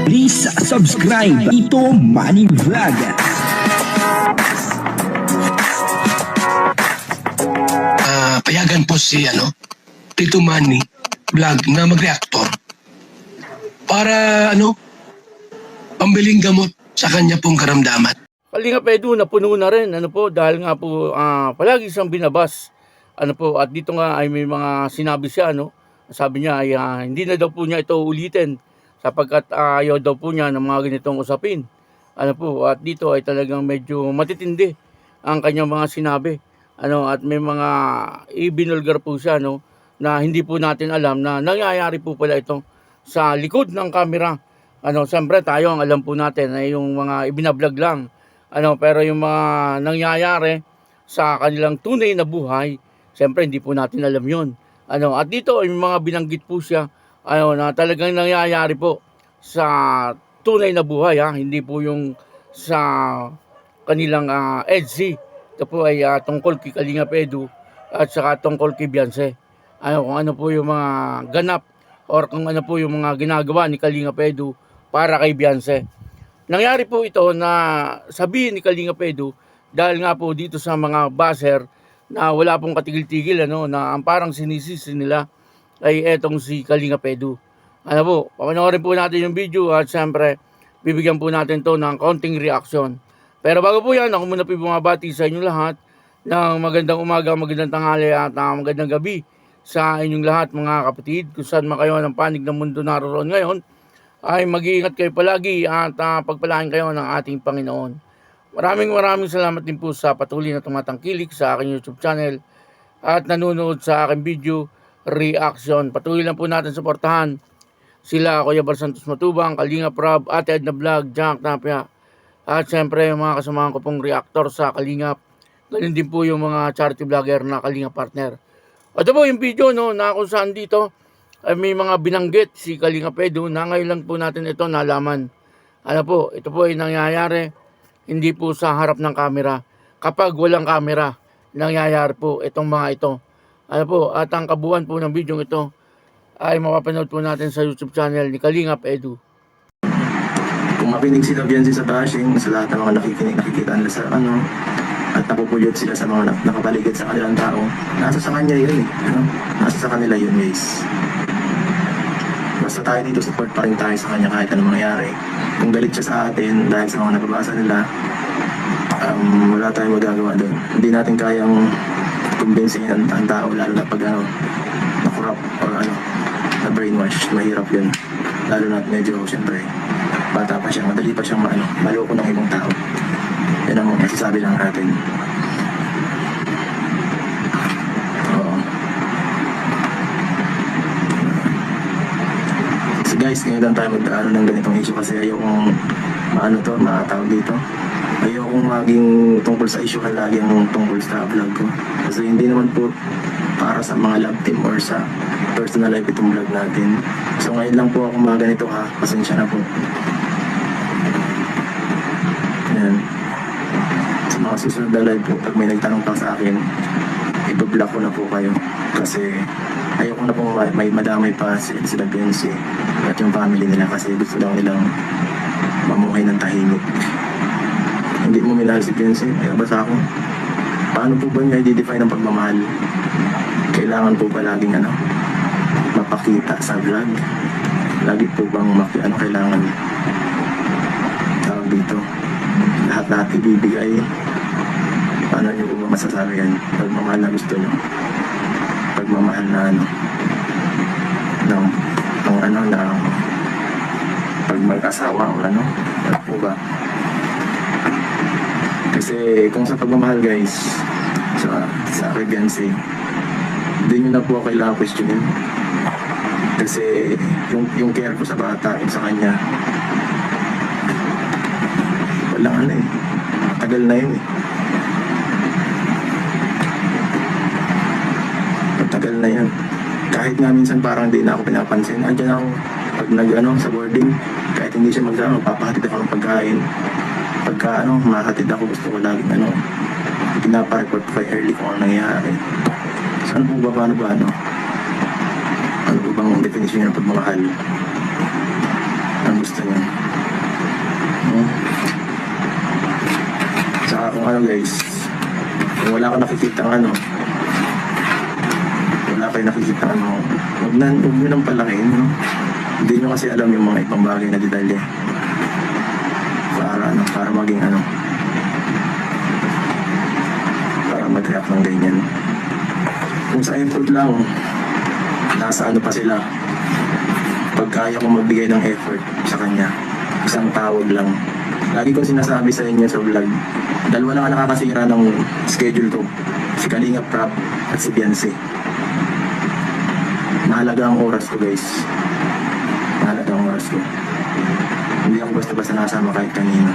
Please subscribe Tito Manny Vlog. Payagan po si Tito Manny Vlog na mag-reactor para pambiling gamot sa kanya pong karamdaman. Kalingap Edu, napuno na rin, dahil nga po palagi siyang binabas. At dito nga ay may mga sinabi siya, sabi niya ay hindi na daw po niya ito ulitin sapagkat ayaw daw po niya ng mga ganitong usapin. At dito ay talagang medyo matitindi ang kanyang mga sinabi. At may mga ibinulgar po siya, na hindi po natin alam na nangyayari po pala ito sa likod ng kamera. Siyempre tayo ang alam po natin ay yung mga ibinablog lang. Pero yung mga nangyayari sa kanilang tunay na buhay, siyempre hindi po natin alam yun. At dito ay mga binanggit po siya na talagang nangyayari po sa tunay na buhay, hindi po yung sa kanilang EDSI. Ito po ay tungkol kay Kalingap Edu at saka tungkol kay Beyonce. Kung ano po yung mga ganap or kung ano po yung mga ginagawa ni Kalingap Edu para kay Beyonce. Nangyari po ito na sabihin ni Kalingap Edu dahil nga po dito sa mga buzzer na wala pong katigil-tigil, na ang parang sinisisi nila ay etong si Kalingap Edu. Papanoorin po natin yung video at siyempre bibigyan po natin to ng konting reaction. Pero bago po yan, ako muna po bumabati sa inyong lahat ng magandang umaga, magandang tanghali at magandang gabi sa inyong lahat mga kapatid. Kung saan man kayo ng panig ng mundo naroon ngayon, ay mag-iingat kayo palagi at pagpalain kayo ng ating Panginoon. Maraming salamat din po sa patuloy na tumatangkilik sa aking YouTube channel at nanonood sa aking video reaction. Patuloy lang po natin suportahan sila Kuya Bal Santos Matubang, Kalingap Rob, Ate Edna Vlog, Jack Tapia, at siyempre yung mga kasamahan ko pong reactor sa Kalingap. Ganun din po yung mga charity vlogger na Kalingap partner. Ito po yung video na kung saan dito ay may mga binanggit si Kalingap Edu na ngayon lang po natin ito nalaman. Ito po ay nangyayari hindi po sa harap ng kamera. Kapag walang kamera, nangyayari po itong mga ito. At ang kabuuan po ng video ito ay mapapanood po natin sa YouTube channel ni Kalingap Edu. Kung makinig sila Beyonce sa bashing, sa lahat ng mga nakikita nila sa at napupulot sila sa mga nakapaligid sa kanilang tao, nasa sa kanya yun nasa sa kanila yun guys. Basta tayo dito, support pa rin tayo sa kanya kahit anong mangyari. Kung galit siya sa atin dahil sa mga nababasa nila, wala tayong magagawa doon. Hindi natin kayang kumbinsihin ang tao, lalo na pag na-corrupt or na brainwash, mahirap yun. Lalo na medyo siyempre bata pa siya, madali pa siyang maloko ng ibang tao. Yan ang masasabi lang natin. So guys, ngayon lang tayo magdaan ng ganitong issue kasi ayokong matawag dito. Ayokong maging tungkol sa issue lagi ang tungkol sa vlog ko. Kasi hindi naman po para sa mga love team or sa personal life itong vlog natin. So ngayon lang po ako mga ganito pasensya na po. Ayan. Sa mga susunod na live po, pag may nagtanong pa sa akin, ibablock ko na po kayo. Kasi ayoko na pong may madamay pa sila Beyonce at yung family nila kasi gusto daw nilang mamuhay ng tahimik. Hindi mo minahal si Beyonce, ay basta ako. Paano po ba niya i-define ang pagmamahal? Kailangan po ba laging mapakita sa vlog? Lagi po bang kailangan tawag dito? Lahat ibibigay. Paano nyo po masasabi yan? Pagmamahal na gusto nyo. Pagmamahal na pag mag-asawa o ano po ba? Kasi kung sa pagmamahal guys, sa Beyonce, hindi nyo na po kailangan questionin. Kasi yung care ko sa bata, yung sa kanya, walang matagal na yun matagal na yan. Kahit nga minsan parang hindi na ako pinapansin, andyan ako pag sa boarding, kahit hindi siya magsama, papahatid ako ng pagkain. Pagka mahatid ako, gusto ko laging pinapareport ko kay early kung ano nangyayari. Saan po ba, paano ba ano po bang definisyon ng pagmamahal? ang gusto niya. Tsaka kung ano guys, kung wala ka nakikita wala kayo nakikita huwag nyo nang palakihin, no? Hindi nyo kasi alam yung mga ibang bagay na detalye. Para maging para mag-react ng ganyan. Kung sa effort lang, nasa pa sila. Pag kaya kong magbigay ng effort sa kanya, isang tawag lang. Lagi kong sinasabi sa inyo sa vlog, dalawa lang ang nakakasira ng schedule ko, si Kalinga Prab at si Beyonce. Mahalaga ang oras ko guys. Mahalaga ang oras ko. Hindi ako basta-basta nasama kahit kanino.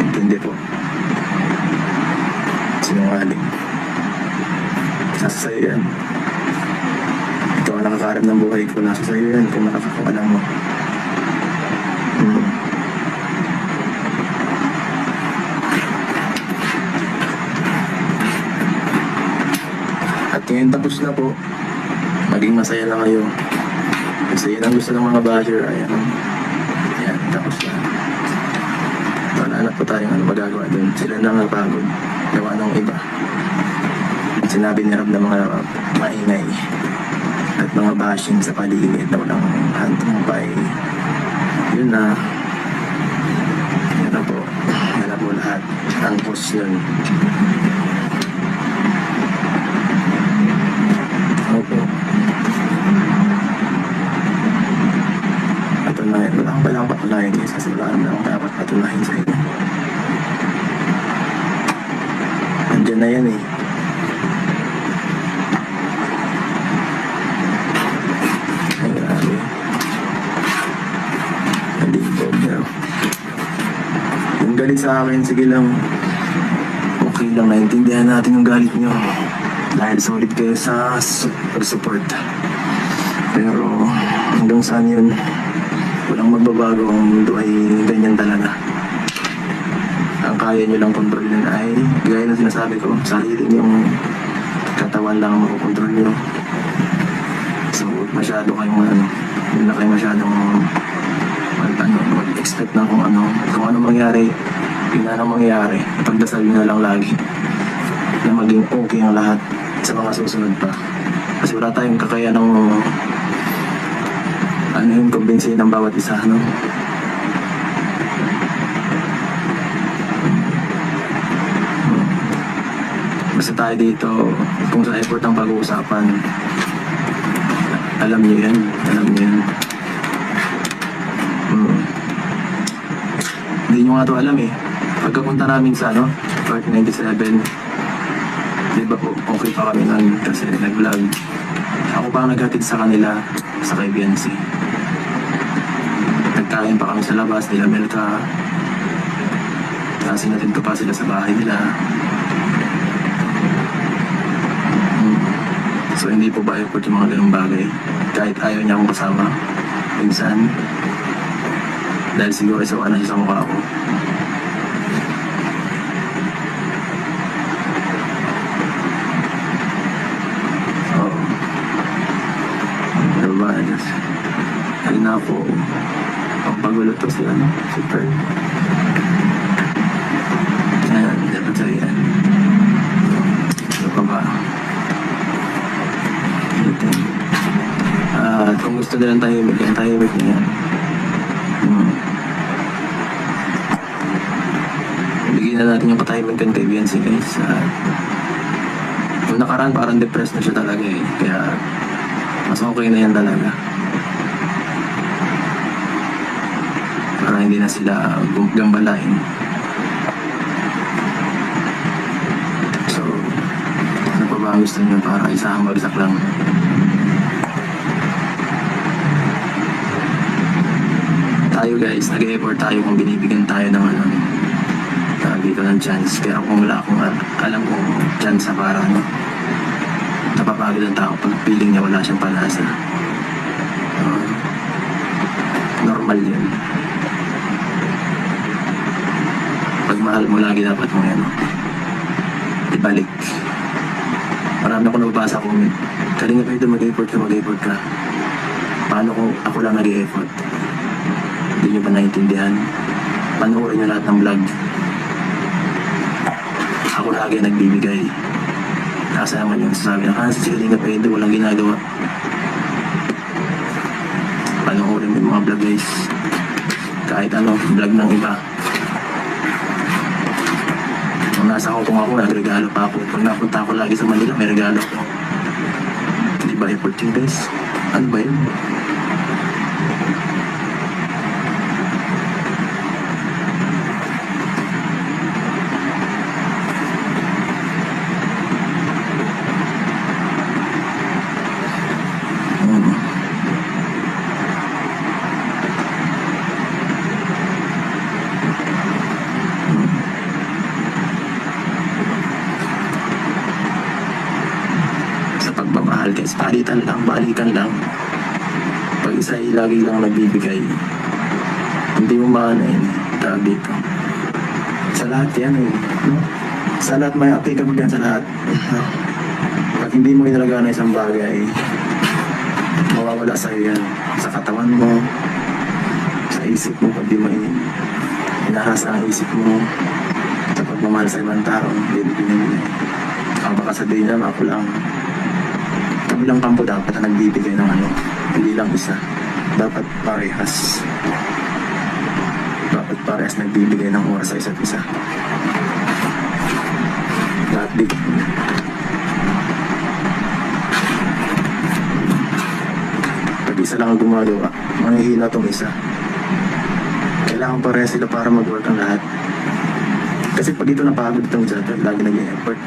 Intindi po. Sinungaling. Nasa sa'yo yan. Ikaw ang nakakarap ng buhay ko. Nasa sa'yo yan kung nakakakualam mo. At ngayon tapos na po. Maging masaya na kayo. Kasi yun ang gusto ng mga basher. Ayan. Ayan, tapos na. Wala na po tayong magagawa dun. Sila na nga pagod. Gawa ng iba. Sinabi ni Rob na mga maingay at mga bashing sa paligid na walang hantumpay. Yun na. Yun na po. Yan na po lahat. Ang post yun. Opo. Patunayan. Wala akong palang patunayan guys. Kasi wala akong dapat patunayan sa inyo. Nandiyan na yan eh. Ay grabe. Nalipod na. Yung galit sa akin, sige lang. Okay lang, naintindihan natin yung galit nyo. Dahil solid kayo sa pag-support. Pero hanggang saan yun, walang magbabago. Ang mundo ay ganyan talaga. Ang kaya nyo lang kontrolin ay, gaya na sinasabi ko, sarili yung katawan lang ang makukontrol nyo. So, masyado kayong hindi na kayo masyadong mag-expect na kung ano mangyari, yun na mangyari. Pagdasal nyo na lang lagi na maging okay ang lahat sa mga susunod pa. Kasi wala tayong kakaya ng yung kumbinsihin ng bawat isa, no? Basta tayo dito, kung sa effort ang pag-uusapan, alam niyo yan. Hindi nyo nga to alam eh. Pagkapunta namin sa Part 97, di ba po, okay pa kami nun kasi nag-vlog. Ako pa ang naghatid sa kanila sa kay Beyonce. Nagkain pa kami sa labas, nila Melka. Kasi natin ko pa sila sa bahay nila. So hindi po ba effort yung mga ganung bagay? Kahit ayaw niya akong kasama. Minsan. Dahil siguro isawa na siya sa mukha ko. Ayun na po, ang pagulo to si super. Ayan, dapat sa yan. Ano pa ba? At kung gusto nilang tahimik, yung tahimik niya. Bigyan na natin yung katahimikan kay Beyonce guys. Yung nakaraan parang depressed na siya talaga eh. Kaya mas okay na yan talaga. Para hindi na sila gambalain. So, ano pa ba ang gusto niyo para isang bagsak lang? Tayo guys, nag-effort tayo kung binibigyan tayo ng dito ng chance. Pero kung wala akong alam kong chance na para napapagod ang tao pag feeling niya wala siyang panasa. Normal yun. Pag mahal mo lagi dapat mong ibalik. Marami ako nababasa comment Kalinga Pedro, mag-effort ka. Paano kung ako lang nag-e-effort? Hindi nyo ba naiintindihan? Panoorin nyo lahat ng vlog. Ako lagi nagbibigay. Nasa naman yung sasabi na, si Kalinga Pedro, walang ginagawa. Panoorin mo yung mga vlog guys. Kahit ano, vlog ng iba. Nung nasa Hong Kong ako, nagregalo pa ako. Pag napunta ako lagi sa Manila, may regalo ako. Hindi ba effort yun guys? Ano ba yun? Sa pagmamahal guys, balikan lang. Pag isa ay lagi lang nagbibigay, hindi mo maanayin, tawag dito. Sa lahat yan no? Sa lahat may applicable yan sa lahat. Pag hindi mo inalagaan na isang bagay, mawawala sa'yo yan. Sa katawan mo, sa isip mo, pag di mo inahasa ang isip mo, sa pagmamahal sa ibang tao, bibigyan mo. Ang baka sabihin naman ako lang, kabilang kampo dapat na nagbibigay ng ano, hindi lang isa. Dapat parehas. Dapat parehas nagbibigay ng oras sa isa't isa. Not big. Pag isa lang ang gumagawa, manghihina tong isa. Kailangan parehas sila para mag-work ang lahat. Kasi pag ito napagod itong isa, lagi nag-i-effort.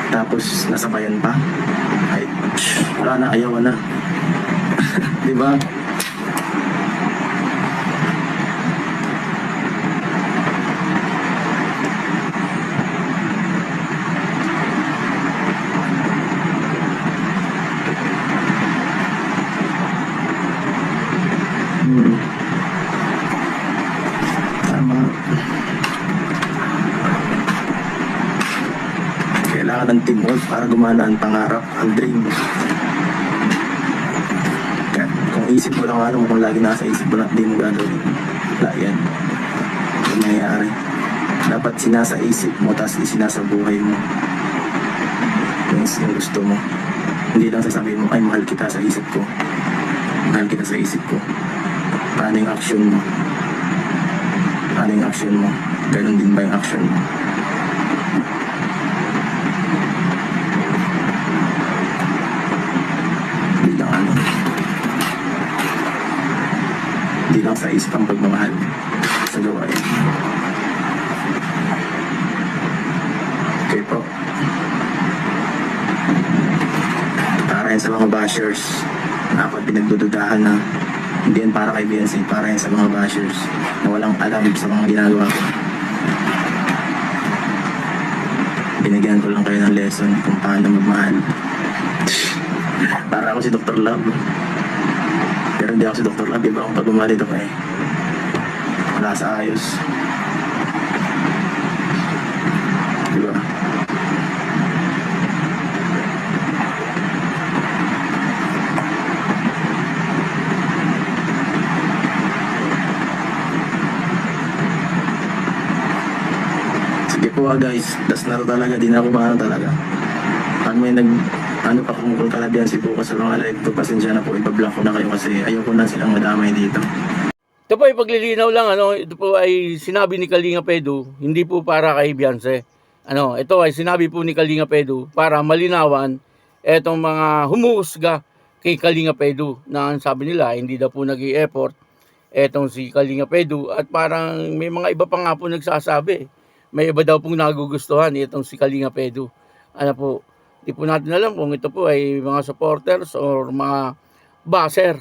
Tapos nasabayan pa, ay wala na, ayaw na. Diba? Tama. Kailangan ng teamwork para gumana ang pangarap, ang dream. Kaya kung isip mo lang ano, kung lagi nasa isip mo na di mo gagawin, wala yan. Yung nangyayari. Dapat sinasa isip mo, tapos isinasa buhay mo. Yung gusto mo. Hindi lang sasabihin mo, ay mahal kita sa isip ko. Mahal kita sa isip ko. Paano yung action mo? Paano yung action mo? Ganun din ba yung action mo? Hindi lang sa isip ang pagmamahal sa gawain. Okay po. Para yan sa mga bashers na ako pinagdududahan na hindi yan para kay BNC, para yan sa mga bashers na walang alam sa mga ginagawa ko. Binigyan ko lang kayo ng lesson kung paano magmahal. Para ako si Dr. Love. Pero hindi ako si Dr. Love, iba akong pagmamahal dito kay wala sa ayos. Diba? Sige po guys, das na talaga, di na ako maano talaga. Pag may ano pa kung kalabihan si bukas sa mga live to, pasensya na po, ibablock ko na kayo kasi ayoko na silang madamay dito. Ito po ay paglilinaw lang, ito po ay sinabi ni Kalinga Pedro, hindi po para kay Beyonce. Ito ay sinabi po ni Kalinga Pedro para malinawan etong mga humuhusga kay Kalinga Pedro na ang sabi nila hindi daw po nag-i-effort etong si Kalinga Pedro at parang may mga iba pa nga po nagsasabi. May iba daw pong nagugustuhan itong si Kalinga Pedro. Po, di po natin alam kung ito po ay mga supporters or mga baser.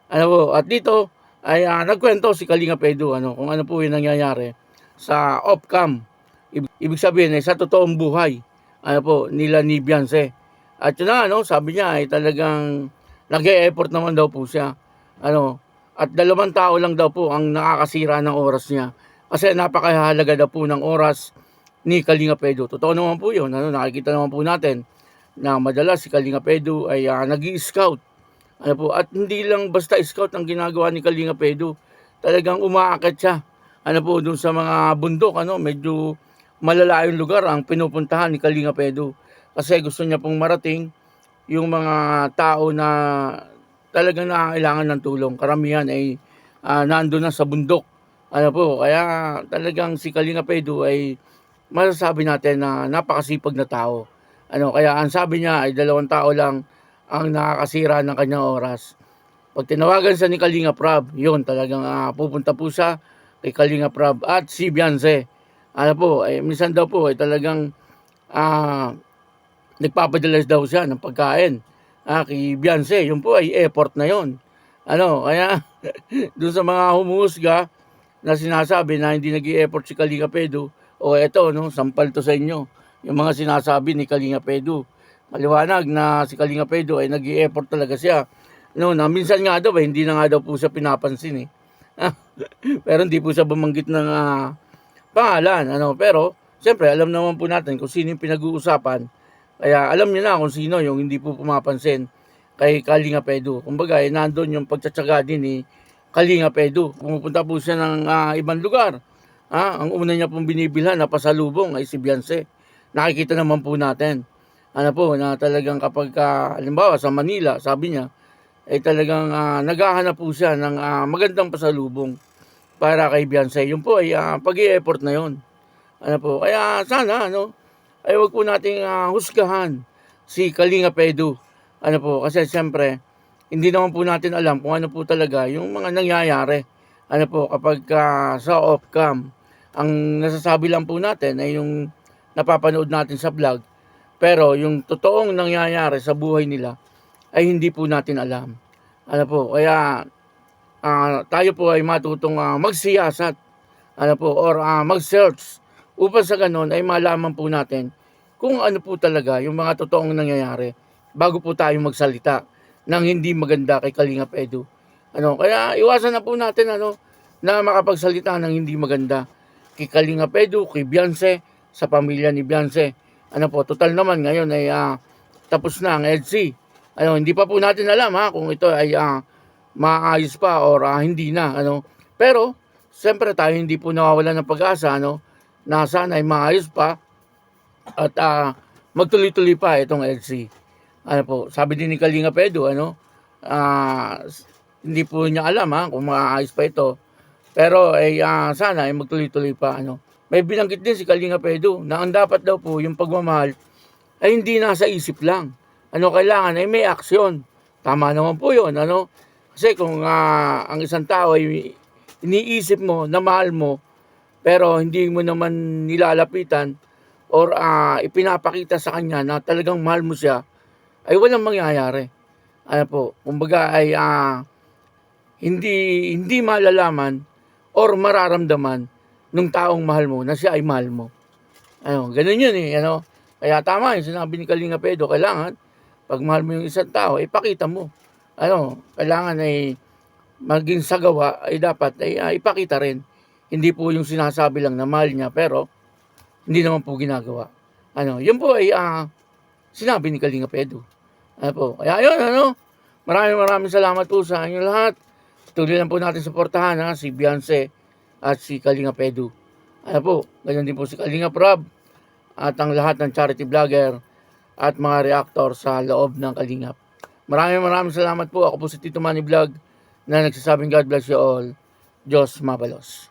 At dito ay nagkwento si Kalinga Pedro kung ano po yung nangyayari sa off-cam. Ibig sabihin ay sa totoong buhay nila ni Beyonce. At yun na, sabi niya ay talagang nag-e-effort naman daw po siya. At 2 tao lang daw po ang nakakasira ng oras niya. Kasi napakahalaga daw po ng oras ni Kalinga Pedro. Totoo naman po yun. Nakikita naman po natin na madalas si Kalinga Edu ay nag-i-scout. Ano po, at hindi lang basta scout ang ginagawa ni Kalinga Edu. Talagang umaakit siya. Ano po, dun sa mga bundok, medyo malalayong lugar ang pinupuntahan ni Kalinga Edu. Kasi gusto niya pong marating yung mga tao na talagang nangangailangan ng tulong. Karamihan ay nandun na sa bundok. Ano po, kaya talagang si Kalinga Edu ay masasabi natin na napakasipag na tao. Kaya ang sabi niya ay 2 tao lang ang nakakasira ng kanyang oras. Pag tinawagan siya ni Kalinga Prab, yun talagang pupunta po siya kay Kalinga Prab at si Beyonce. Minsan daw po ay talagang nagpapadala daw siya ng pagkain kay Beyonce. Yun po ay effort na yun. Kaya doon sa mga humuhusga na sinasabi na hindi nag-i-effort si Kalinga Edu, eto, sampal to sa inyo. Yung mga sinasabi ni Kalinga Edu. Maliwanag na si Kalinga Edu ay nag-i-effort talaga siya. Na minsan nga daw, hindi na nga daw po siya pinapansin. Pero hindi po siya bumanggit ng pangalan. Pero, siyempre, alam naman po natin kung sino yung pinag-uusapan. Kaya alam niyo na kung sino yung hindi po pumapansin kay Kalinga Edu. Kumbaga, nandun yung pagtsatsaga din ni Kalinga Edu. Pumupunta po siya ng ibang lugar. Ang una niya pong binibilhan na pasalubong ay si Beyonce. Nakikita naman po natin. Na talagang kapag, halimbawa sa Manila, sabi niya, ay talagang naghahanap po siya ng magandang pasalubong para kay Beyonce. Yun po ay pag-i-effort na yun. Kaya sana, ay wag po nating husgahan si Kalinga Edu. Kasi siyempre, hindi naman po natin alam kung ano po talaga yung mga nangyayari. Kapag sa off-cam, ang nasasabi lang po natin ay yung napapanood natin sa vlog. Pero yung totoong nangyayari sa buhay nila ay hindi po natin alam. Kaya tayo po ay matutong magsiyasat or mag-search upang sa ganun ay malaman po natin kung ano po talaga yung mga totoong nangyayari bago po tayo magsalita ng hindi maganda kay Kalinga Edu. Kaya iwasan na po natin na makapagsalita ng hindi maganda kay Kalinga Edu, kay Beyonce, sa pamilya ni Beyonce. Total naman ngayon ay tapos na ang EDSI. Hindi pa po natin alam kung ito ay maayos pa or hindi na. Pero, siyempre tayo hindi po nawawalan ng pag-asa na sana ay maayos pa at magtuloy-tuloy pa itong EDSI. Sabi din ni Kalinga Edu, hindi po niya alam kung maayos pa ito. Pero sana ay magtuloy-tuloy pa. May binanggit din si Kalinga Edu na ang dapat daw po yung pagmamahal ay hindi nasa isip lang. Kailangan ay may aksyon. Tama naman po yun. Kasi kung ang isang tao ay iniisip mo na mahal mo, pero hindi mo naman nilalapitan or ipinapakita sa kanya na talagang mahal mo siya, ay walang mangyayari. Kumbaga ay hindi malalaman or mararamdaman nung taong mahal mo na siya ay mahal mo. Ganun yun Kaya tama yung sinabi ni Kalinga Edu, kailangan pag mahal mo yung isang tao, ipakita mo. Kailangan ay maging sagawa ay dapat ay ipakita rin. Hindi po yung sinasabi lang na mahal niya pero hindi naman po ginagawa. Yun po ay sinabi ni Kalinga Edu. Kaya yun maraming salamat po sa inyo lahat. Tuloy lang po natin suportahan si Beyonce at si Kalinga Edu. Ganyan din po si Kalinga Prab at ang lahat ng charity vlogger at mga reactor sa loob ng Kalingap. Maraming salamat po. Ako po si Tito Manny Vlog na nagsasabing God bless you all. Diyos mabalos.